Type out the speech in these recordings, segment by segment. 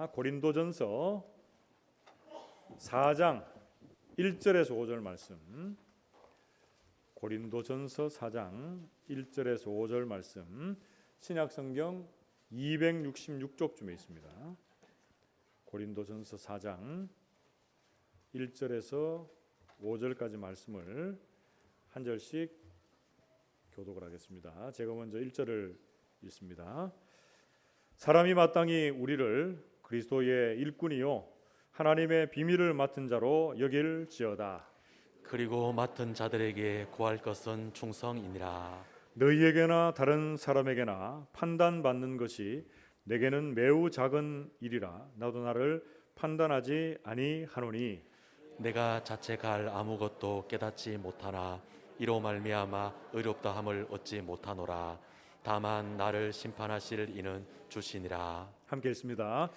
고린도전서 4장 1절에서 5절 말씀. 고린도전서 4장 1절에서 5절 말씀. 신약성경 266쪽쯤에 있습니다. 고린도전서 4장 1절에서 5절까지 말씀을 한 절씩 교독을 하겠습니다. 제가 먼저 1절을 읽습니다. 사람이 마땅히 우리를 그리스도의 일꾼이요 하나님의 비밀을 맡은 자로 여길지어다. 그리고 맡은 자들에게 구할 것은 충성이니라. 너희에게나 다른 사람에게나 판단받는 것이 내게는 매우 작은 일이라 나도 나를 판단하지 아니하노니 내가 자책할 아무것도 깨닫지 못하나 이로 말미암아 의롭다 함을 얻지 못하노라. 다만 나를 심판하실 이는 주시니라. 함께 읽습니다.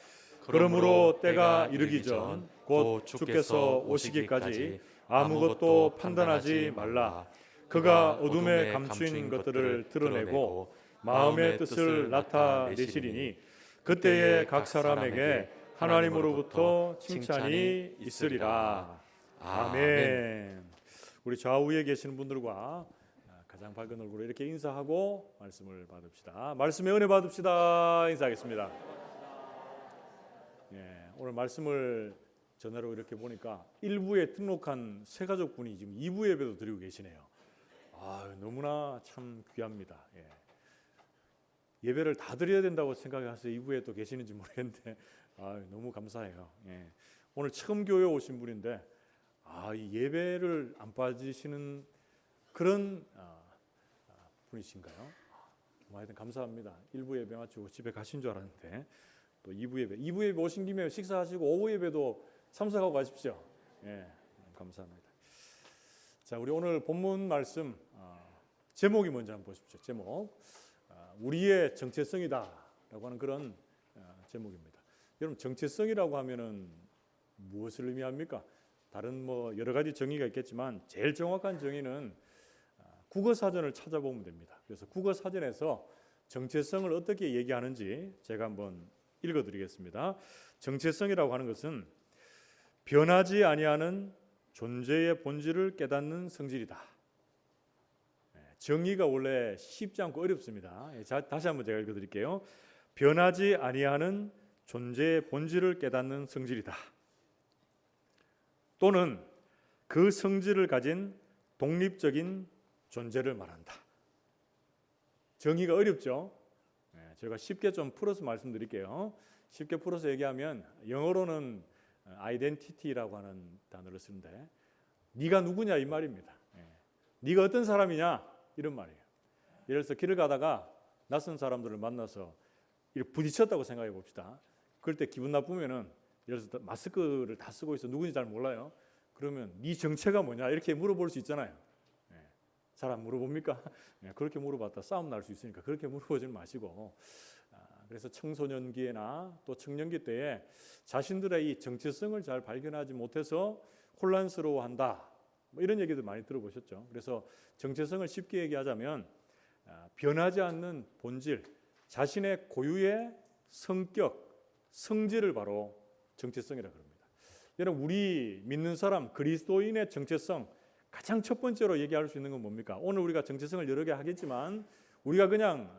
그러므로 때가 이르기 전 곧 주께서 오시기까지 아무것도 판단하지 말라. 그가 어둠에 감추인 것들을 드러내고 마음의 뜻을 나타내시리니 그때에 각 사람에게 하나님으로부터 칭찬이 있으리라. 아멘. 우리 좌우에 계시는 분들과 가장 밝은 얼굴로 이렇게 인사하고 말씀을 받읍시다. 말씀의 은혜 받읍시다. 인사하겠습니다. 오늘 말씀을 전화로 이렇게 보니까 1부에 등록한 세 가족분이 지금 2부 예배도 드리고 계시네요. 너무나 참 귀합니다. 예배를 다 드려야 된다고 생각해서 2부에 또 계시는지 모르겠는데 너무 감사해요. 오늘 처음 교회 오신 분인데 이 예배를 안 빠지시는 그런 분이신가요? 하여튼 감사합니다. 1부 예배 마치고 집에 가신 줄 알았는데 또 2부 예배 오신 김에 식사하시고 오후 예배도 참석하고 가십시오. 감사합니다. 자, 우리 오늘 본문 말씀 제목이 먼저 한번 보십시오. 제목 우리의 정체성이다라고 하는 그런 제목입니다. 여러분 정체성이라고 하면은 무엇을 의미합니까? 다른 여러 가지 정의가 있겠지만 제일 정확한 정의는 국어사전을 찾아보면 됩니다. 그래서 국어사전에서 정체성을 어떻게 얘기하는지 제가 한번 읽어드리겠습니다. 정체성이라고 하는 것은 변하지 아니하는 존재의 본질을 깨닫는 성질이다. 정의가 원래 쉽지 않고 어렵습니다. 다시 한번 제가 읽어드릴게요. 변하지 아니하는 존재의 본질을 깨닫는 성질이다. 또는 그 성질을 가진 독립적인 존재를 말한다. 정의가 어렵죠? 제가 쉽게 좀 풀어서 말씀드릴게요. 쉽게 풀어서 얘기하면 영어로는 identity라고 하는 단어를 쓰는데 네가 누구냐 이 말입니다. 네가 어떤 사람이냐 이런 말이에요. 예를 들어서 길을 가다가 낯선 사람들을 만나서 이렇게 부딪혔다고 생각해 봅시다. 그럴 때 기분 나쁘면은 예를 들어서 마스크를 다 쓰고 있어 누군지 잘 몰라요. 그러면 네 정체가 뭐냐 이렇게 물어볼 수 있잖아요. 잘 안 물어봅니까? 그렇게 물어봤다 싸움 날 수 있으니까 그렇게 물어보지 마시고 그래서 청소년기나 또 청년기 때에 자신들의 이 정체성을 잘 발견하지 못해서 혼란스러워한다 이런 얘기들 많이 들어보셨죠. 그래서 정체성을 쉽게 얘기하자면 변하지 않는 본질, 자신의 고유의 성격, 성질을 바로 정체성이라고 합니다. 여러분 우리 믿는 사람 그리스도인의 정체성 가장 첫 번째로 얘기할 수 있는 건 뭡니까? 오늘 우리가 정체성을 여러 개 하겠지만 우리가 그냥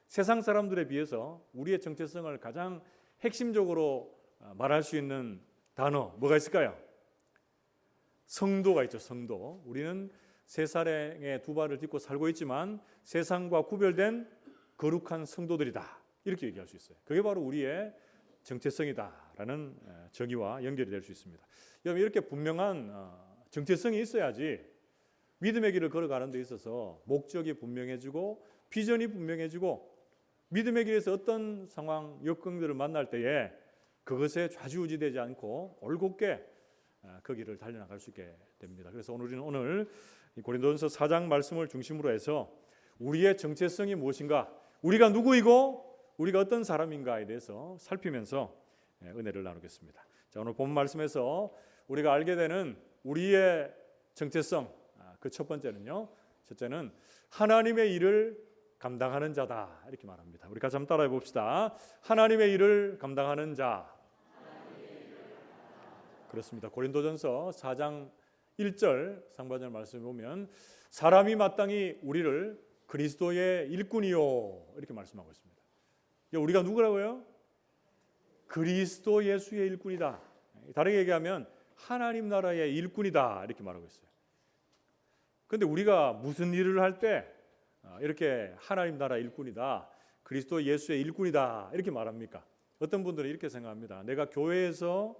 세상 사람들에 비해서 우리의 정체성을 가장 핵심적으로 말할 수 있는 단어 뭐가 있을까요? 성도가 있죠. 성도. 우리는 세상에 두 발을 딛고 살고 있지만 세상과 구별된 거룩한 성도들이다. 이렇게 얘기할 수 있어요. 그게 바로 우리의 정체성이다라는 정의와 연결이 될 수 있습니다. 여러분 이렇게 분명한 정체성이 있어야지 믿음의 길을 걸어가는 데 있어서 목적이 분명해지고 비전이 분명해지고 믿음의 길에서 어떤 상황, 역경들을 만날 때에 그것에 좌지우지되지 않고 올곧게 그 길을 달려나갈 수 있게 됩니다. 그래서 우리는 오늘 고린도전서 4장 말씀을 중심으로 해서 우리의 정체성이 무엇인가, 우리가 누구이고 우리가 어떤 사람인가에 대해서 살피면서 은혜를 나누겠습니다. 자, 오늘 본 말씀에서 우리가 알게 되는 우리의 정체성 그 첫 번째는요. 첫째는 하나님의 일을 감당하는 자다 이렇게 말합니다. 우리 같이 한번 따라해 봅시다. 하나님의 일을 감당하는 자. 그렇습니다. 고린도전서 4장 1절 상반절 말씀을 보면 사람이 마땅히 우리를 그리스도의 일꾼이요 이렇게 말씀하고 있습니다. 우리가 누구라고요? 그리스도 예수의 일꾼이다. 다르게 얘기하면 하나님 나라의 일꾼이다 이렇게 말하고 있어요. 그런데 우리가 무슨 일을 할 때 이렇게 하나님 나라 일꾼이다, 그리스도 예수의 일꾼이다 이렇게 말합니까? 어떤 분들은 이렇게 생각합니다. 내가 교회에서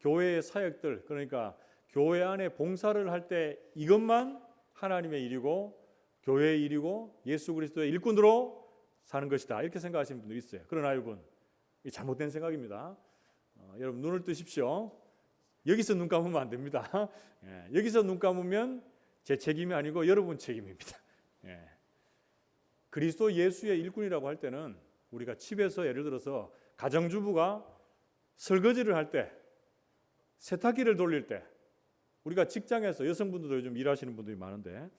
교회의 사역들, 그러니까 교회 안에 봉사를 할 때 이것만 하나님의 일이고 교회의 일이고 예수 그리스도의 일꾼으로 사는 것이다 이렇게 생각하시는 분들이 있어요. 그러나 여러분, 이 잘못된 생각입니다. 여러분 눈을 뜨십시오. 여기서 눈 감으면 안 됩니다. 여기서 눈 감으면 제 책임이 아니고 여러분 책임입니다. 그리스도 예수의 일꾼이라고 할 때는 우리가 집에서 예를 들어서 가정주부가 설거지를 할 때, 세탁기를 돌릴 때, 우리가 직장에서 여성분들도 요즘 일하시는 분들이 많은데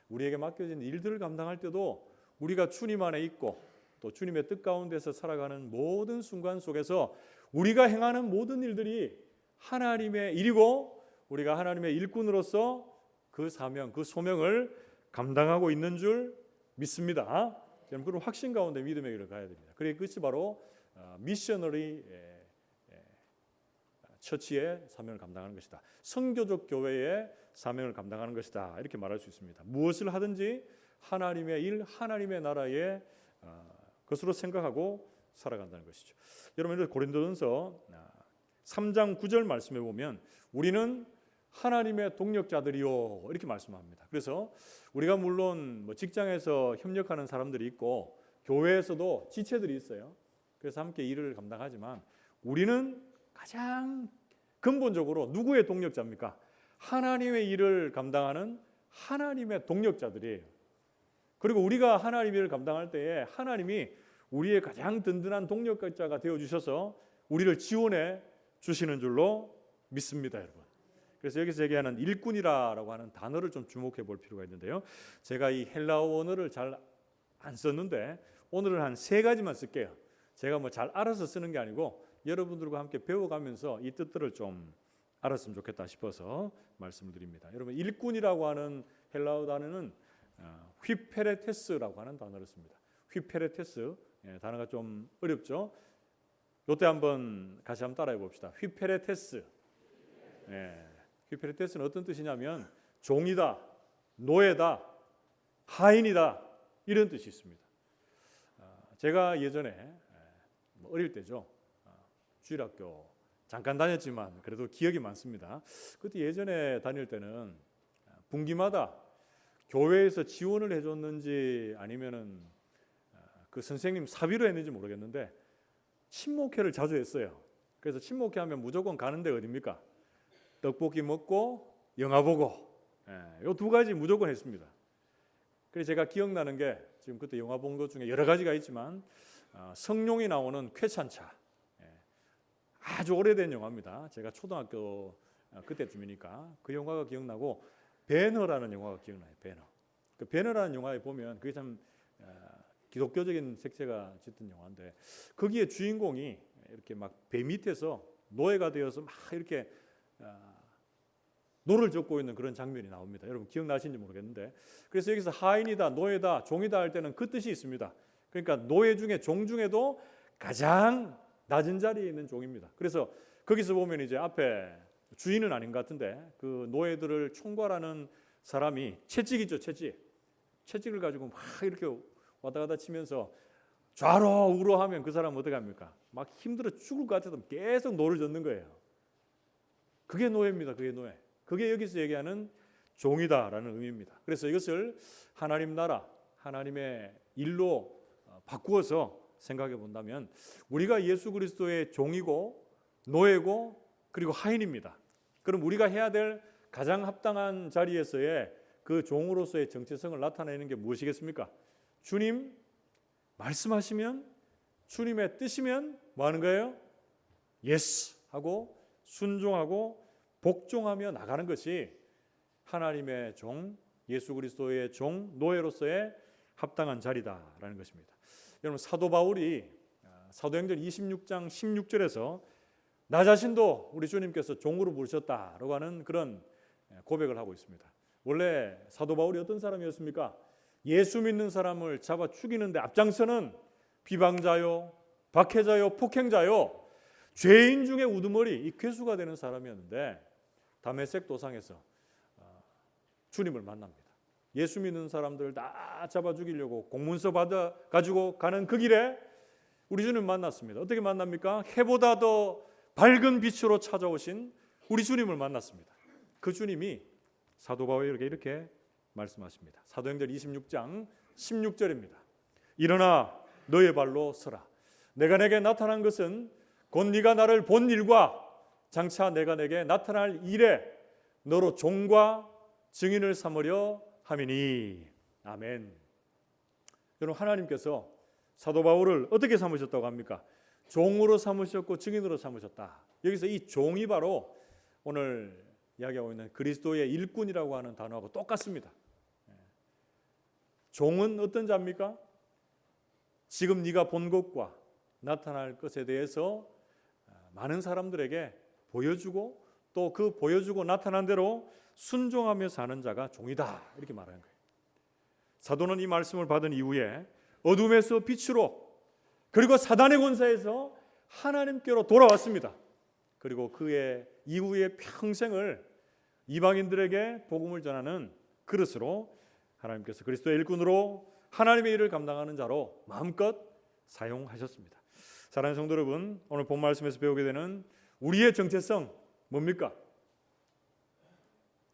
우리에게 맡겨진 일들을 감당할 때도 우리가 주님 안에 있고 또 주님의 뜻 가운데서 살아가는 모든 순간 속에서 우리가 행하는 모든 일들이 하나님의 일이고 우리가 하나님의 일꾼으로서 그 사명, 그 소명을 감당하고 있는 줄 믿습니다. 그런 확신 가운데 믿음의 길을 가야 됩니다. 그것이 바로 미셔너리 처치의 사명을 감당하는 것이다. 선교적 교회의 사명을 감당하는 것이다. 이렇게 말할 수 있습니다. 무엇을 하든지 하나님의 일, 하나님의 나라의 것으로 생각하고 살아간다는 것이죠. 여러분, 고린도전서 3장 9절 말씀해 보면 우리는 하나님의 동력자들이요 이렇게 말씀합니다. 그래서 우리가 물론 직장에서 협력하는 사람들이 있고 교회에서도 지체들이 있어요. 그래서 함께 일을 감당하지만 우리는 가장 근본적으로 누구의 동력자입니까? 하나님의 일을 감당하는 하나님의 동력자들이에요. 그리고 우리가 하나님의 일을 감당할 때에 하나님이 우리의 가장 든든한 동력자가 되어주셔서 우리를 지원해 주시는 줄로 믿습니다, 여러분. 그래서 여기서 얘기하는 일꾼이라고 하는 단어를 좀 주목해 볼 필요가 있는데요. 제가 이 헬라어 언어를 잘 안 썼는데 오늘은 한 3가지만 쓸게요. 제가 잘 알아서 쓰는 게 아니고 여러분들과 함께 배워가면서 이 뜻들을 좀 알았으면 좋겠다 싶어서 말씀을 드립니다. 여러분, 일꾼이라고 하는 헬라어 단어는 휘페레테스라고 하는 단어를 씁니다. 휘페레테스, 단어가 좀 어렵죠? 이때 같이 한번 따라해 봅시다. 휘페레테스. 휘페레테스는 어떤 뜻이냐면 종이다, 노예다, 하인이다 이런 뜻이 있습니다. 제가 예전에 어릴 때죠. 주일학교 잠깐 다녔지만 그래도 기억이 많습니다. 그때 예전에 다닐 때는 분기마다 교회에서 지원을 해줬는지 아니면은 그 선생님 사비로 했는지 모르겠는데 친목회를 자주 했어요. 그래서 친목회하면 무조건 가는 데 어디입니까? 떡볶이 먹고 영화 보고 이 2가지 무조건 했습니다. 그래서 제가 기억나는 게 지금 그때 영화 본 것 중에 여러 가지가 있지만 성룡이 나오는 쾌찬차, 아주 오래된 영화입니다. 제가 초등학교 그때쯤이니까 그 영화가 기억나고 배너라는 영화가 기억나요. 배너. 그 배너라는 영화에 보면 그게 참 기독교적인 색채가 짙은 영화인데 거기에 주인공이 이렇게 막 배 밑에서 노예가 되어서 막 이렇게 노를 젓고 있는 그런 장면이 나옵니다. 여러분 기억나시는지 모르겠는데 그래서 여기서 하인이다, 노예다, 종이다 할 때는 그 뜻이 있습니다. 그러니까 노예 중에 종 중에도 가장 낮은 자리에 있는 종입니다. 그래서 거기서 보면 이제 앞에 주인은 아닌 것 같은데 그 노예들을 총괄하는 사람이 채찍이죠, 채찍을 가지고 막 이렇게 왔다 갔다 치면서 좌로 우로 하면 그 사람은 어떻게 합니까? 막 힘들어 죽을 것 같아서 계속 노를 젓는 거예요. 그게 노예입니다. 그게 노예. 그게 여기서 얘기하는 종이다라는 의미입니다. 그래서 이것을 하나님 나라, 하나님의 일로 바꾸어서 생각해 본다면 우리가 예수 그리스도의 종이고 노예고 그리고 하인입니다. 그럼 우리가 해야 될 가장 합당한 자리에서의 그 종으로서의 정체성을 나타내는 게 무엇이겠습니까? 주님 말씀하시면 주님의 뜻이면 뭐 하는 거예요? 예스 하고 순종하고 복종하며 나가는 것이 하나님의 종, 예수 그리스도의 종, 노예로서의 합당한 자리다라는 것입니다. 여러분 사도 바울이 사도행전 26장 16절에서 나 자신도 우리 주님께서 종으로 부르셨다라고 하는 그런 고백을 하고 있습니다. 원래 사도 바울이 어떤 사람이었습니까? 예수 믿는 사람을 잡아 죽이는데 앞장서는 비방자요, 박해자요, 폭행자요, 죄인 중에 우두머리, 이 괴수가 되는 사람이었는데 다메섹 도상에서 주님을 만납니다. 예수 믿는 사람들 다 잡아 죽이려고 공문서 받아 가지고 가는 그 길에 우리 주님 만났습니다. 어떻게 만납니까? 해보다 더 밝은 빛으로 찾아오신 우리 주님을 만났습니다. 그 주님이 사도 바울에게 이렇게 말씀하십니다. 사도행전 26장 16절입니다. 일어나 너의 발로 서라. 내가 내게 나타난 것은 곧 네가 나를 본 일과 장차 내가 내게 나타날 일에 너로 종과 증인을 삼으려 함이니. 아멘. 여러분 하나님께서 사도 바울을 어떻게 삼으셨다고 합니까? 종으로 삼으셨고 증인으로 삼으셨다. 여기서 이 종이 바로 오늘 이야기하고 있는 그리스도의 일꾼이라고 하는 단어하고 똑같습니다. 종은 어떤 자입니까? 지금 네가 본 것과 나타날 것에 대해서 많은 사람들에게 보여주고 또 그 보여주고 나타난 대로 순종하며 사는 자가 종이다, 이렇게 말하는 거예요. 사도는 이 말씀을 받은 이후에 어둠에서 빛으로 그리고 사단의 권세에서 하나님께로 돌아왔습니다. 그리고 그의 이후의 평생을 이방인들에게 복음을 전하는 그릇으로 하나님께서 그리스도의 일꾼으로 하나님의 일을 감당하는 자로 마음껏 사용하셨습니다. 사랑하는 성도 여러분, 오늘 본 말씀에서 배우게 되는 우리의 정체성 뭡니까?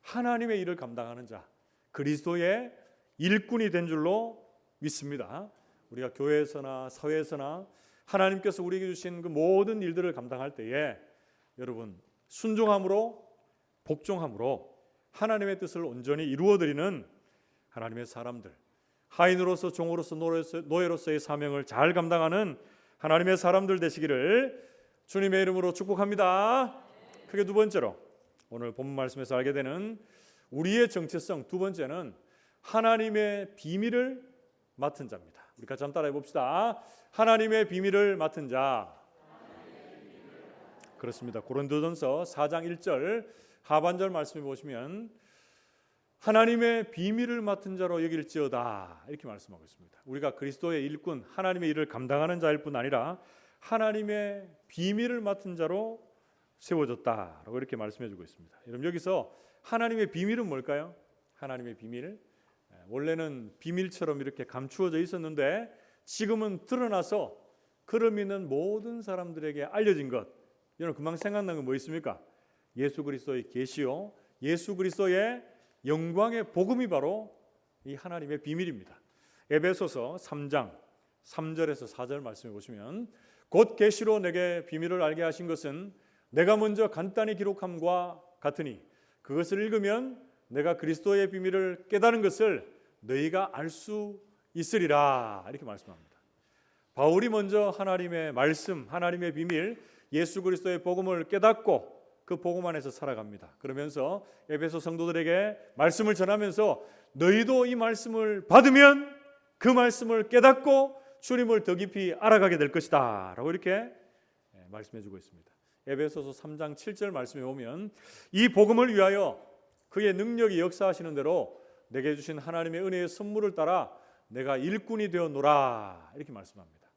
하나님의 일을 감당하는 자, 그리스도의 일꾼이 된 줄로 믿습니다. 우리가 교회에서나 사회에서나 하나님께서 우리에게 주신 그 모든 일들을 감당할 때에 여러분 순종함으로 복종함으로 하나님의 뜻을 온전히 이루어드리는 하나님의 사람들, 하인으로서 종으로서 노예로서의 사명을 잘 감당하는 하나님의 사람들 되시기를 주님의 이름으로 축복합니다. 크게 두 번째로 오늘 본문 말씀에서 알게 되는 우리의 정체성 두 번째는 하나님의 비밀을 맡은 자입니다. 우리 같이 한번 따라해 봅시다. 하나님의 비밀을 맡은 자. 그렇습니다. 고린도전서 4장 1절 하반절 말씀해 보시면 하나님의 비밀을 맡은 자로 여길지어다, 이렇게 말씀하고 있습니다. 우리가 그리스도의 일꾼, 하나님의 일을 감당하는 자일 뿐 아니라 하나님의 비밀을 맡은 자로 세워졌다라고 이렇게 말씀해 주고 있습니다. 여러분 여기서 하나님의 비밀은 뭘까요? 하나님의 비밀, 원래는 비밀처럼 이렇게 감추어져 있었는데 지금은 드러나서 그를 믿는 모든 사람들에게 알려진 것. 여러분 금방 생각난 건 뭐 있습니까? 예수 그리스도의 계시요, 예수 그리스도의 영광의 복음이 바로 이 하나님의 비밀입니다. 에베소서 3장 3절에서 4절 말씀해 보시면 곧 계시로 내게 비밀을 알게 하신 것은 내가 먼저 간단히 기록함과 같으니 그것을 읽으면 내가 그리스도의 비밀을 깨달은 것을 너희가 알 수 있으리라, 이렇게 말씀합니다. 바울이 먼저 하나님의 말씀, 하나님의 비밀, 예수 그리스도의 복음을 깨닫고 그 복음 안에서 살아갑니다. 그러면서 에베소 성도들에게 말씀을 전하면서 너희도 이 말씀을 받으면 그 말씀을 깨닫고 주님을 더 깊이 알아가게 될 것이다 라고 이렇게 말씀해 주고 있습니다. 에베소서 3장 7절 말씀에 보면 이 복음을 위하여 그의 능력이 역사하시는 대로 내게 주신 하나님의 은혜의 선물을 따라 내가 일꾼이 되었노라, 이렇게 말씀합니다.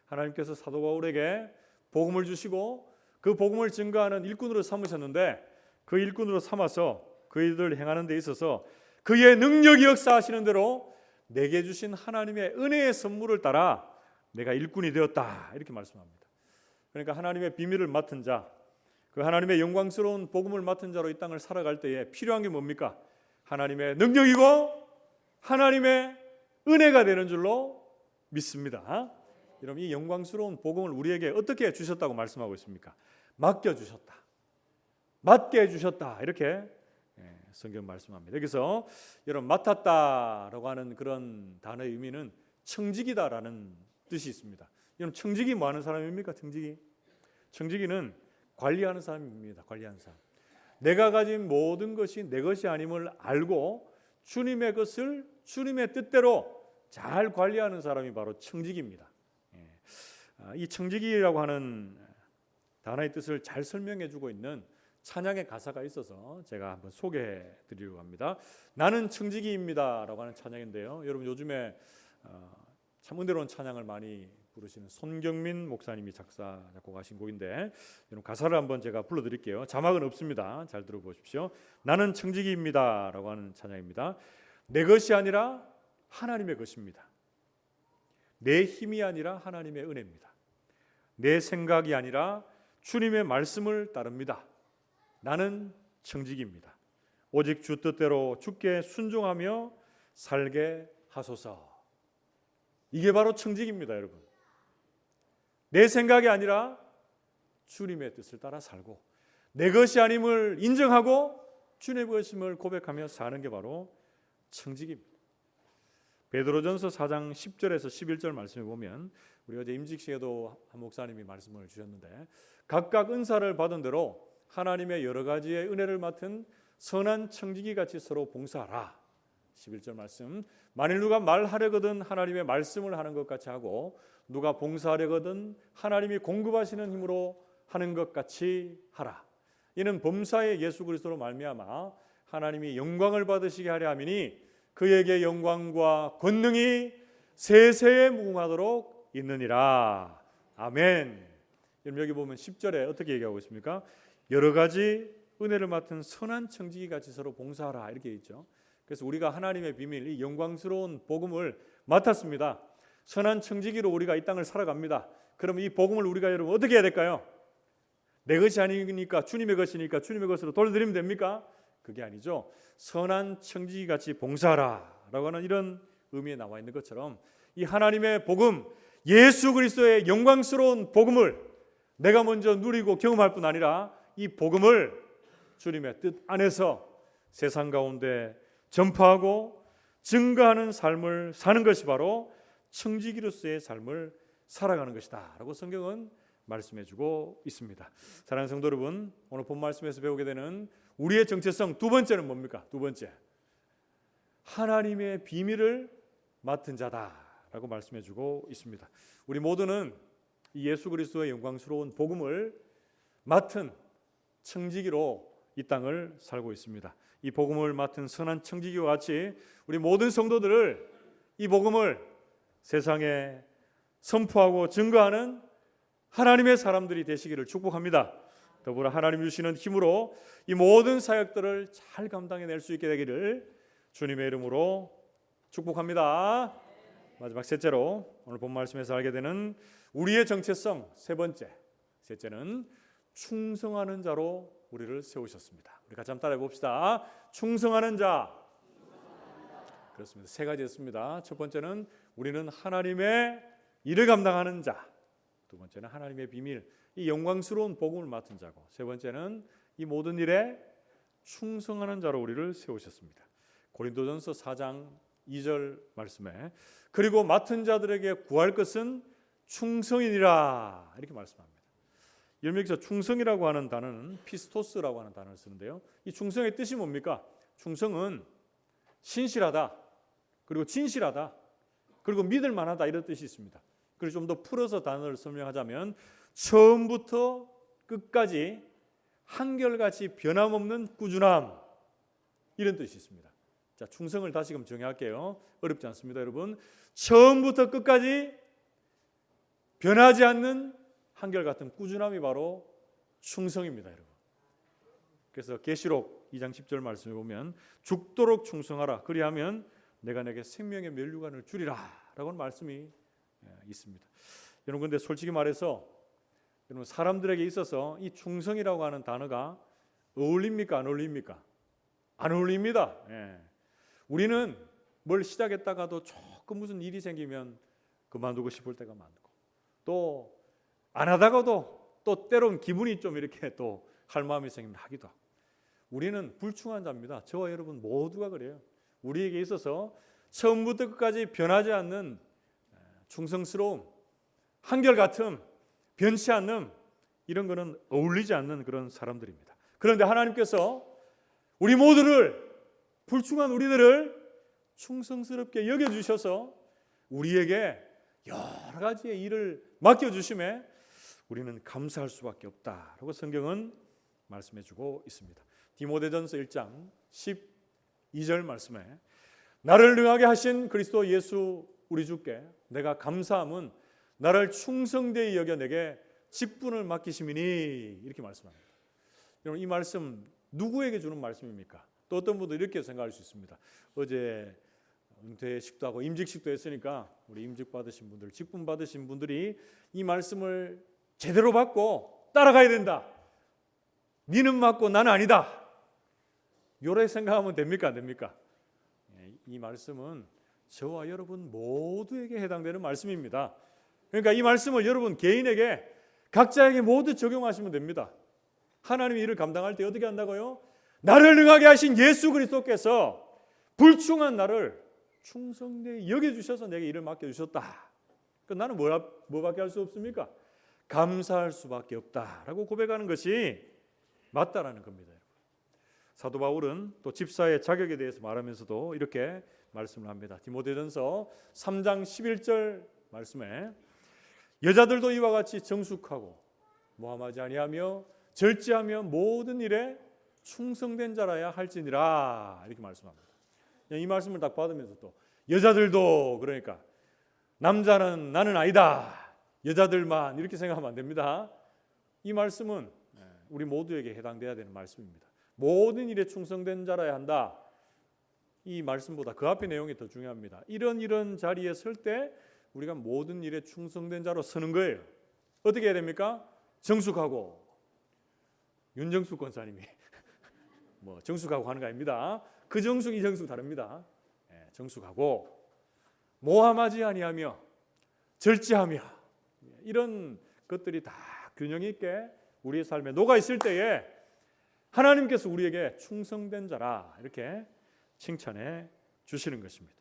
하나님께서 사도 바울에게 복음을 주시고 그 복음을 증거하는 일꾼으로 삼으셨는데 그 일꾼으로 삼아서 그 일을 행하는 데 있어서 그의 능력이 역사하시는 대로 내게 주신 하나님의 은혜의 선물을 따라 내가 일꾼이 되었다, 이렇게 말씀합니다. 그러니까 하나님의 비밀을 맡은 자, 그 하나님의 영광스러운 복음을 맡은 자로 이 땅을 살아갈 때에 필요한 게 뭡니까? 하나님의 능력이고 하나님의 은혜가 되는 줄로 믿습니다. 여러분 이 영광스러운 복음을 우리에게 어떻게 주셨다고 말씀하고 있습니까? 맡겨주셨다, 맡게 해주셨다, 이렇게 성경 말씀합니다. 여기서 여러분 맡았다라고 하는 그런 단어의 의미는 청지기다라는 뜻이 있습니다. 여러분 청지기 뭐 하는 사람입니까? 청지기는 관리하는 사람입니다. 관리하는 사람. 내가 가진 모든 것이 내 것이 아님을 알고 주님의 것을 주님의 뜻대로 잘 관리하는 사람이 바로 청지기입니다. 이 청지기라고 하는 단어의 뜻을 잘 설명해 주고 있는 찬양의 가사가 있어서 제가 한번 소개해 드리려고 합니다. 나는 청지기입니다 라고 하는 찬양인데요. 여러분 요즘에 참 은혜로운 찬양을 많이 부르시는 손경민 목사님이 작곡하신 곡인데 여러분 가사를 한번 제가 불러드릴게요. 자막은 없습니다. 잘 들어보십시오. 나는 청지기입니다 라고 하는 찬양입니다. 내 것이 아니라 하나님의 것입니다. 내 힘이 아니라 하나님의 은혜입니다. 내 생각이 아니라 주님의 말씀을 따릅니다. 나는 청지기입니다. 오직 주 뜻대로 주께 순종하며 살게 하소서. 이게 바로 청지기입니다, 여러분. 내 생각이 아니라 주님의 뜻을 따라 살고 내 것이 아님을 인정하고 주님의 것임을 고백하며 사는 게 바로 청지기입니다. 베드로전서 4장 10절에서 11절 말씀을 보면 우리 어제 임직식에도 한 목사님이 말씀을 주셨는데 각각 은사를 받은 대로 하나님의 여러 가지의 은혜를 맡은 선한 청지기 같이 서로 봉사하라. 11절 말씀. 만일 누가 말하려거든 하나님의 말씀을 하는 것 같이 하고 누가 봉사하려거든 하나님이 공급하시는 힘으로 하는 것 같이 하라. 이는 범사의 예수 그리스도로 말미암아 하나님이 영광을 받으시게 하려 함이니 그에게 영광과 권능이 세세에 무궁하도록 있느니라. 아멘. 여기 보면 10절에 어떻게 얘기하고 있습니까? 여러 가지 은혜를 맡은 선한 청지기 같이 서로 봉사하라 이렇게 있죠. 그래서 우리가 하나님의 비밀, 이 영광스러운 복음을 맡았습니다. 선한 청지기로 우리가 이 땅을 살아갑니다. 그러면 이 복음을 우리가 여러분 어떻게 해야 될까요? 내 것이 아니니까 주님의 것이니까 주님의 것으로 돌려드리면 됩니까? 그게 아니죠. 선한 청지기 같이 봉사하라 라고 하는 이런 의미에 나와 있는 것처럼 이 하나님의 복음, 예수 그리스도의 영광스러운 복음을 내가 먼저 누리고 경험할 뿐 아니라 이 복음을 주님의 뜻 안에서 세상 가운데 전파하고 증거하는 삶을 사는 것이 바로 청지기로서의 삶을 살아가는 것이다 라고 성경은 말씀해 주고 있습니다. 사랑하는 성도 여러분, 오늘 본 말씀에서 배우게 되는 우리의 정체성 두 번째는 뭡니까? 두 번째, 하나님의 비밀을 맡은 자다라고 말씀해 주고 있습니다. 우리 모두는 이 예수 그리스도의 영광스러운 복음을 맡은 청지기로 이 땅을 살고 있습니다. 이 복음을 맡은 선한 청지기와 같이 우리 모든 성도들을 이 복음을 세상에 선포하고 증거하는 하나님의 사람들이 되시기를 축복합니다. 더불어 하나님 주시는 힘으로 이 모든 사역들을 잘 감당해낼 수 있게 되기를 주님의 이름으로 축복합니다. 마지막 셋째로 오늘 본 말씀에서 알게 되는 우리의 정체성 세 번째, 셋째는 충성하는 자로 우리를 세우셨습니다. 우리 같이 한번 따라해 봅시다. 충성하는 자. 그렇습니다. 세 가지였습니다. 첫 번째는 우리는 하나님의 일을 감당하는 자. 두 번째는 하나님의 비밀, 이 영광스러운 복음을 맡은 자고, 세 번째는 이 모든 일에 충성하는 자로 우리를 세우셨습니다. 고린도전서 4장 2절 말씀에 그리고 맡은 자들에게 구할 것은 충성이니라 이렇게 말씀합니다. 여기서 충성이라고 하는 단어는 피스토스라고 하는 단어를 쓰는데요. 이 충성의 뜻이 뭡니까? 충성은 신실하다, 그리고 진실하다, 그리고 믿을 만하다 이런 뜻이 있습니다. 그리고 좀 더 풀어서 단어를 설명하자면 처음부터 끝까지 한결같이 변함없는 꾸준함 이런 뜻이 있습니다. 자, 충성을 다시금 정의할게요. 어렵지 않습니다, 여러분. 처음부터 끝까지 변하지 않는 한결같은 꾸준함이 바로 충성입니다, 여러분. 그래서 계시록 2장 10절 말씀을 보면 죽도록 충성하라 그리하면 내가 내게 생명의 면류관을 주리라 라고 말씀이 있습니다. 여러분, 근데 솔직히 말해서 여러분 사람들에게 있어서 이 충성이라고 하는 단어가 어울립니까? 안 어울립니까? 안 어울립니다. 우리는 뭘 시작했다가도 조금 무슨 일이 생기면 그만두고 싶을 때가 많고, 또 안 하다가도 또 때론 기분이 좀 이렇게 또 할 마음이 생기면 하기도 하고. 우리는 불충한 자입니다. 저와 여러분 모두가 그래요. 우리에게 있어서 처음부터 끝까지 변하지 않는 충성스러움, 한결같음, 변치 않는 이런 거는 어울리지 않는 그런 사람들입니다. 그런데 하나님께서 우리 모두를, 불충한 우리들을 충성스럽게 여겨주셔서 우리에게 여러 가지의 일을 맡겨주심에 우리는 감사할 수밖에 없다라고 성경은 말씀해주고 있습니다. 디모데전서 1장 12절 말씀에 나를 능하게 하신 그리스도 예수 우리 주께 내가 감사함은 나를 충성되이 여겨 내게 직분을 맡기심이니 이렇게 말씀합니다. 여러분 이 말씀 누구에게 주는 말씀입니까? 또 어떤 분도 이렇게 생각할 수 있습니다. 어제 은퇴식도 하고 임직식도 했으니까 우리 임직 받으신 분들, 직분 받으신 분들이 이 말씀을 제대로 받고 따라가야 된다. 니는 맞고 나는 아니다. 요래 생각하면 됩니까? 안 됩니까? 이 말씀은 저와 여러분 모두에게 해당되는 말씀입니다. 그러니까 이 말씀을 여러분 개인에게 각자에게 모두 적용하시면 됩니다. 하나님의 일을 감당할 때 어떻게 한다고요? 나를 능하게 하신 예수 그리스도께서 불충한 나를 충성되이 여겨주셔서 내게 일을 맡겨주셨다. 그러니까 나는 뭐밖에 할 수 없습니까? 감사할 수밖에 없다라고 고백하는 것이 맞다라는 겁니다. 사도 바울은 또 집사의 자격에 대해서 말하면서도 이렇게 말씀을 합니다. 디모데전서 3장 11절 말씀에 여자들도 이와 같이 정숙하고 모함하지 아니하며 절제하며 모든 일에 충성된 자라야 할지니라 이렇게 말씀합니다. 이 말씀을 딱 받으면서 또 여자들도 그러니까 남자는 나는 아니다. 여자들만 이렇게 생각하면 안 됩니다. 이 말씀은 우리 모두에게 해당돼야 되는 말씀입니다. 모든 일에 충성된 자라야 한다. 이 말씀보다 그 앞의 내용이 더 중요합니다. 이런 자리에 설 때 우리가 모든 일에 충성된 자로 서는 거예요. 어떻게 해야 됩니까? 정숙하고 윤정숙 권사님이 뭐 정숙하고 하는 거 아닙니다. 그 정숙 이 정숙 다릅니다. 정숙하고 모함하지 아니하며 절제하며 이런 것들이 다 균형 있게 우리의 삶에 녹아 있을 때에 하나님께서 우리에게 충성된 자라 이렇게 칭찬해 주시는 것입니다.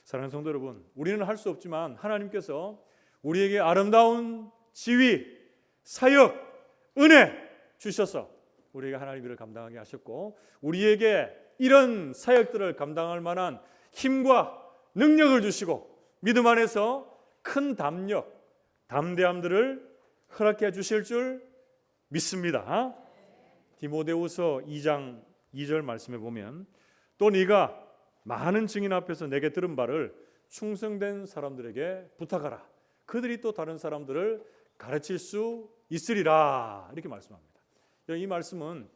사랑하는 성도 여러분, 우리는 할 수 없지만 하나님께서 우리에게 아름다운 지위, 사역, 은혜 주셔서 우리에게 하나님 일을 감당하게 하셨고 우리에게 이런 사역들을 감당할 만한 힘과 능력을 주시고 믿음 안에서 큰 담력, 담대함들을 허락해 주실 줄 믿습니다. 디모데후서 2장 2절 말씀에 보면 또 네가 많은 증인 앞에서 내게 들은 바를 충성된 사람들에게 부탁하라. 그들이 또 다른 사람들을 가르칠 수 있으리라. 이렇게 말씀합니다. 이 말씀은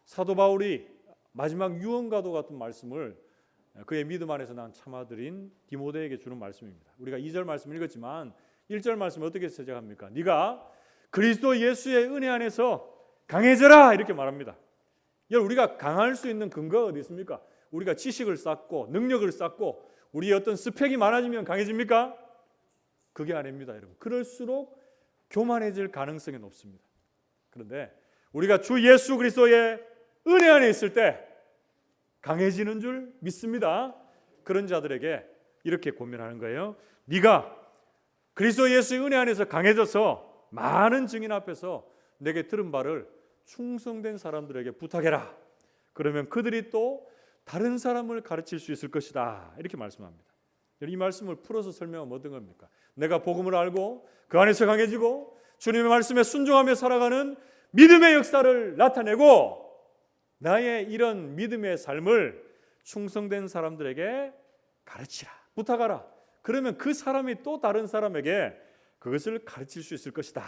사도 바울이 마지막 유언과도 같은 말씀을 그의 믿음 안에서 난 참아들인 디모데에게 주는 말씀입니다. 우리가 2절 말씀 읽었지만 1절 말씀 어떻게 시작합니까? 네가 그리스도 예수의 은혜 안에서 강해져라 이렇게 말합니다. 여러분 우리가 강할 수 있는 근거가 어디 있습니까? 우리가 지식을 쌓고 능력을 쌓고 우리의 어떤 스펙이 많아지면 강해집니까? 그게 아닙니다, 여러분. 그럴수록 교만해질 가능성이 높습니다. 그런데 우리가 주 예수 그리스도의 은혜 안에 있을 때 강해지는 줄 믿습니다. 그런 자들에게 이렇게 고민하는 거예요. 네가 그리스도 예수의 은혜 안에서 강해져서 많은 증인 앞에서 내게 들은 바를 충성된 사람들에게 부탁해라. 그러면 그들이 또 다른 사람을 가르칠 수 있을 것이다. 이렇게 말씀합니다. 이 말씀을 풀어서 설명하면 어떤 겁니까? 내가 복음을 알고 그 안에서 강해지고 주님의 말씀에 순종하며 살아가는 믿음의 역사를 나타내고 나의 이런 믿음의 삶을 충성된 사람들에게 가르치라. 부탁하라. 그러면 그 사람이 또 다른 사람에게 그것을 가르칠 수 있을 것이다.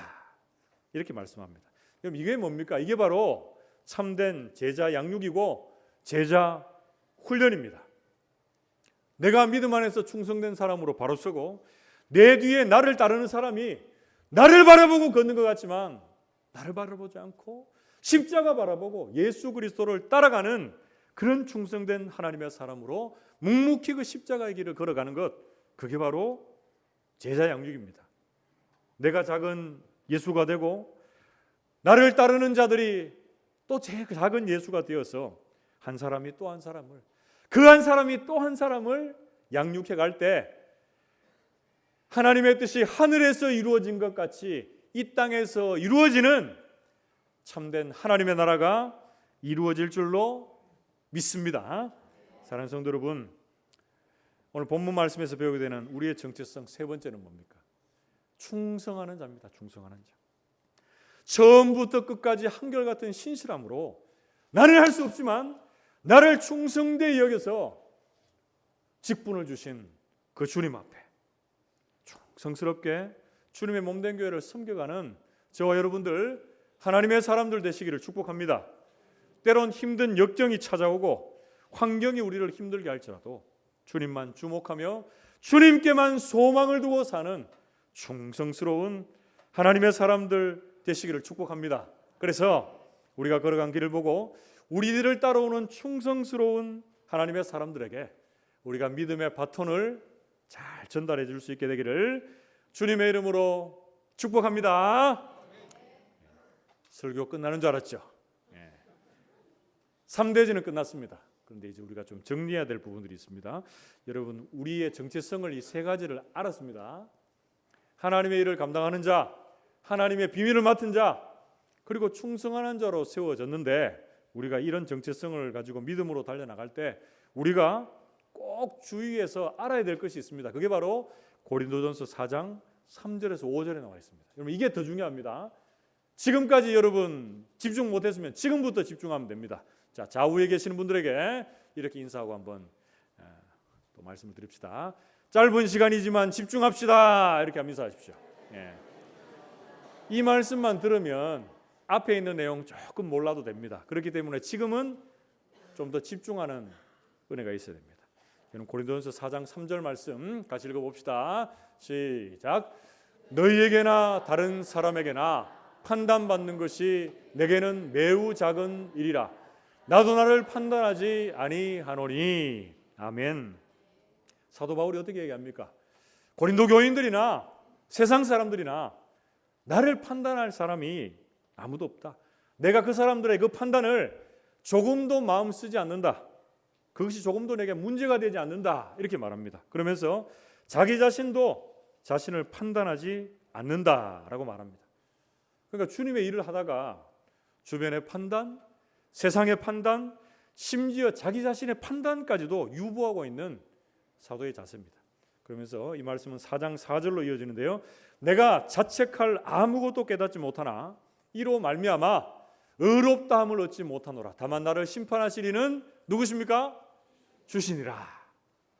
이렇게 말씀합니다. 그럼 이게 뭡니까? 이게 바로 참된 제자 양육이고 제자 훈련입니다. 내가 믿음 안에서 충성된 사람으로 바로 서고 내 뒤에 나를 따르는 사람이 나를 바라보고 걷는 것 같지만 나를 바라보지 않고 십자가 바라보고 예수 그리스도를 따라가는 그런 충성된 하나님의 사람으로 묵묵히 그 십자가의 길을 걸어가는 것, 그게 바로 제자 양육입니다. 내가 작은 예수가 되고 나를 따르는 자들이 또 제 작은 예수가 되어서 한 사람이 또 한 사람을, 그 한 사람이 또 한 사람을 양육해 갈 때 하나님의 뜻이 하늘에서 이루어진 것 같이 이 땅에서 이루어지는 참된 하나님의 나라가 이루어질 줄로 믿습니다. 사랑하는 성도 여러분, 오늘 본문 말씀에서 배우게 되는 우리의 정체성 세 번째는 뭡니까? 충성하는 자입니다. 충성하는 자. 처음부터 끝까지 한결같은 신실함으로 나는 할 수 없지만 나를 충성되이 여겨서 직분을 주신 그 주님 앞에 충성스럽게 주님의 몸된 교회를 섬겨가는 저와 여러분들 하나님의 사람들 되시기를 축복합니다. 때론 힘든 역경이 찾아오고 환경이 우리를 힘들게 할지라도 주님만 주목하며 주님께만 소망을 두고 사는 충성스러운 하나님의 사람들 되시기를 축복합니다. 그래서 우리가 걸어간 길을 보고 우리들을 따라오는 충성스러운 하나님의 사람들에게 우리가 믿음의 바톤을 잘 전달해 줄 수 있게 되기를 주님의 이름으로 축복합니다. 설교 끝나는 줄 알았죠? 3대지는 끝났습니다. 그런데 이제 우리가 좀 정리해야 될 부분들이 있습니다. 여러분, 우리의 정체성을 이 세 가지를 알았습니다. 하나님의 일을 감당하는 자, 하나님의 비밀을 맡은 자, 그리고 충성하는 자로 세워졌는데 우리가 이런 정체성을 가지고 믿음으로 달려나갈 때 우리가 꼭 주의해서 알아야 될 것이 있습니다. 그게 바로 고린도전서 4장 3절에서 5절에 나와 있습니다. 여러분, 이게 더 중요합니다. 지금까지 여러분 집중 못했으면 지금부터 집중하면 됩니다. 자, 좌우에 계시는 분들에게 이렇게 인사하고 한번 또 말씀을 드립시다. 짧은 시간이지만 집중합시다. 이렇게 한번 인사하십시오. 이 말씀만 들으면 앞에 있는 내용 조금 몰라도 됩니다. 그렇기 때문에 지금은 좀 더 집중하는 은혜가 있어야 됩니다. 여러분, 고린도전서 4장 3절 말씀 같이 읽어봅시다. 시작. 너희에게나 다른 사람에게나 판단받는 것이 내게는 매우 작은 일이라. 나도 나를 판단하지 아니하노니. 아멘. 사도 바울이 어떻게 얘기합니까? 고린도 교인들이나 세상 사람들이나 나를 판단할 사람이 아무도 없다. 내가 그 사람들의 그 판단을 조금도 마음 쓰지 않는다. 그것이 조금도 내게 문제가 되지 않는다. 이렇게 말합니다. 그러면서 자기 자신도 자신을 판단하지 않는다라고 말합니다. 그러니까 주님의 일을 하다가 주변의 판단, 세상의 판단, 심지어 자기 자신의 판단까지도 유보하고 있는 사도의 자세입니다. 그러면서 이 말씀은 4장 4절로 이어지는데요. 내가 자책할 아무것도 깨닫지 못하나 이로 말미암아 의롭다함을 얻지 못하노라. 다만 나를 심판하실 이는 누구십니까? 주시니라.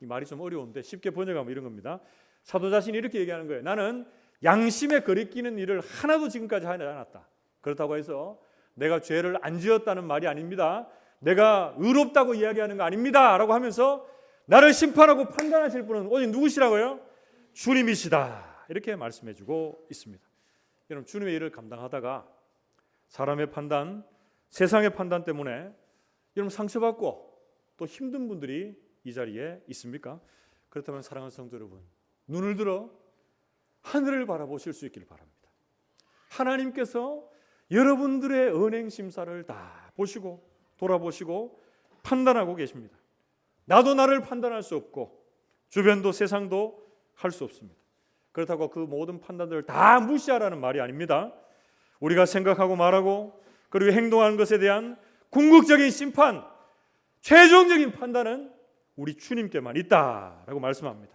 이 말이 좀 어려운데 쉽게 번역하면 이런 겁니다. 사도 자신이 이렇게 얘기하는 거예요. 나는 양심에 거리끼는 일을 하나도 지금까지 하지 않았다. 그렇다고 해서 내가 죄를 안 지었다는 말이 아닙니다. 내가 의롭다고 이야기하는 거 아닙니다. 라고 하면서 나를 심판하고 판단하실 분은 오직 누구시라고요? 주님이시다. 이렇게 말씀해주고 있습니다. 여러분, 주님의 일을 감당하다가 사람의 판단, 세상의 판단 때문에 여러분 상처받고 또 힘든 분들이 이 자리에 있습니까? 그렇다면 사랑하는 성도 여러분, 눈을 들어 하늘을 바라보실 수 있기를 바랍니다. 하나님께서 여러분들의 은행 심사를 다 보시고 돌아보시고 판단하고 계십니다. 나도 나를 판단할 수 없고 주변도 세상도 할 수 없습니다. 그렇다고 그 모든 판단들을 다 무시하라는 말이 아닙니다. 우리가 생각하고 말하고 그리고 행동하는 것에 대한 궁극적인 심판, 최종적인 판단은 우리 주님께만 있다라고 말씀합니다.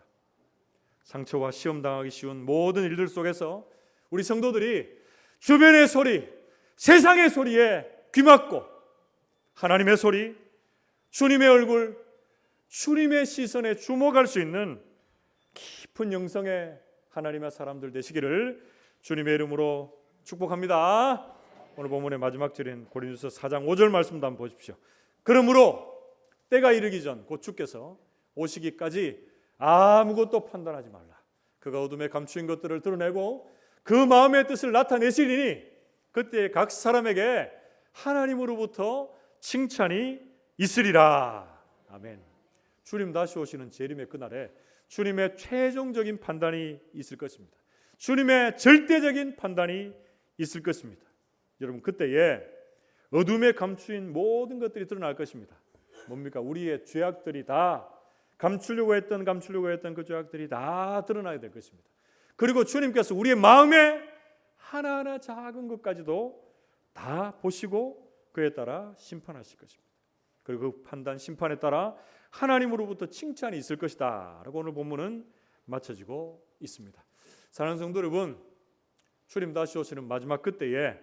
상처와 시험당하기 쉬운 모든 일들 속에서 우리 성도들이 주변의 소리, 세상의 소리에 귀막고 하나님의 소리, 주님의 얼굴, 주님의 시선에 주목할 수 있는 깊은 영성의 하나님의 사람들 되시기를 주님의 이름으로 축복합니다. 오늘 본문의 마지막 절인 고린도서 4장 5절 말씀도 한번 보십시오. 그러므로 때가 이르기 전 곧 주께서 오시기까지 아무것도 판단하지 말라. 그가 어둠에 감추인 것들을 드러내고 그 마음의 뜻을 나타내시리니 그때 각 사람에게 하나님으로부터 칭찬이 있으리라. 아멘. 주님 다시 오시는 재림의 그날에 주님의 최종적인 판단이 있을 것입니다. 주님의 절대적인 판단이 있을 것입니다. 여러분, 그때에 어둠에 감추인 모든 것들이 드러날 것입니다. 뭡니까? 우리의 죄악들이 다 감추려고 했던 그 죄악들이 다 드러나게 될 것입니다. 그리고 주님께서 우리의 마음에 하나하나 작은 것까지도 다 보시고 그에 따라 심판하실 것입니다. 그리고 그 판단, 심판에 따라 하나님으로부터 칭찬이 있을 것이다 라고 오늘 본문은 마쳐지고 있습니다. 사랑하는 성도 여러분, 주님 다시 오시는 마지막 그때에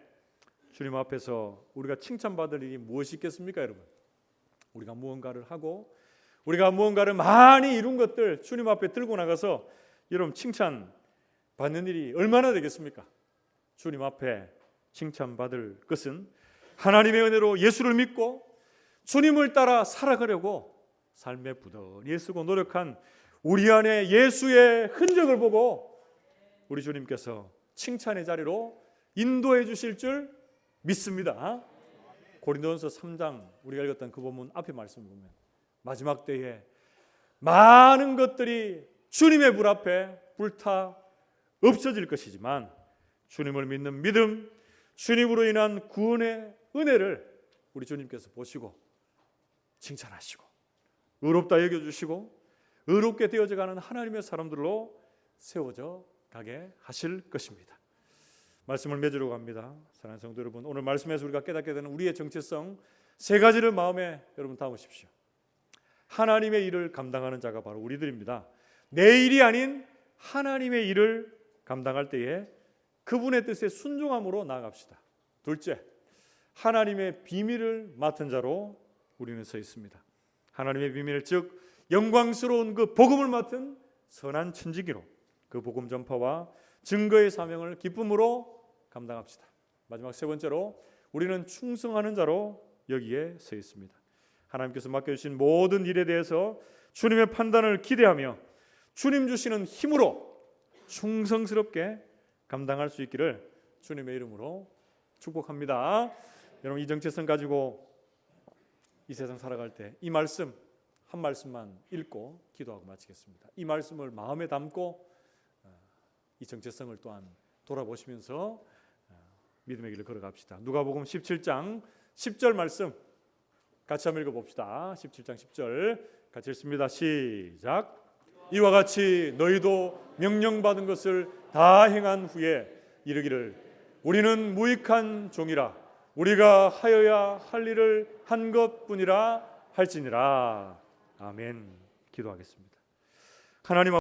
주님 앞에서 우리가 칭찬받을 일이 무엇이 있겠습니까, 여러분? 우리가 무언가를 하고 우리가 무언가를 많이 이룬 것들 주님 앞에 들고 나가서 여러분 칭찬받는 일이 얼마나 되겠습니까? 주님 앞에 칭찬받을 것은 하나님의 은혜로 예수를 믿고 주님을 따라 살아가려고 삶에 부단히 애쓰고 노력한 우리 안에 예수의 흔적을 보고 우리 주님께서 칭찬의 자리로 인도해 주실 줄 믿습니다. 고린도전서 3장 우리가 읽었던 그 본문 앞에 말씀을 보면 마지막 때에 많은 것들이 주님의 불 앞에 불타 없어질 것이지만 주님을 믿는 믿음, 주님으로 인한 구원의 은혜를 우리 주님께서 보시고 칭찬하시고 의롭다 여겨주시고 의롭게 되어져가는 하나님의 사람들로 세워져 가게 하실 것입니다. 말씀을 맺으러 갑니다. 사랑하는 성도 여러분, 오늘 말씀에서 우리가 깨닫게 되는 우리의 정체성 세 가지를 마음에 여러분 담으십시오. 하나님의 일을 감당하는 자가 바로 우리들입니다. 내 일이 아닌 하나님의 일을 감당할 때에 그분의 뜻에 순종함으로 나아갑시다. 둘째, 하나님의 비밀을 맡은 자로 우리는 서 있습니다. 하나님의 비밀, 즉 영광스러운 그 복음을 맡은 선한 천지기로 그 복음 전파와 증거의 사명을 기쁨으로 감당합시다. 마지막 세 번째로 우리는 충성하는 자로 여기에 서 있습니다. 하나님께서 맡겨주신 모든 일에 대해서 주님의 판단을 기대하며 주님 주시는 힘으로 충성스럽게 감당할 수 있기를 주님의 이름으로 축복합니다. 여러분, 이 정체성 가지고 이 세상 살아갈 때 이 말씀 한 말씀만 읽고 기도하고 마치겠습니다. 이 말씀을 마음에 담고 이 정체성을 또한 돌아보시면서 믿음의 길을 걸어갑시다. 누가복음 17장 10절 말씀 같이 한번 읽어봅시다. 17장 10절 같이 읽습니다. 시작. 이와 같이 너희도 명령받은 것을 다 행한 후에 이르기를 우리는 무익한 종이라 우리가 하여야 할 일을 한 것뿐이라 할지니라. 아멘. 기도하겠습니다. 하나님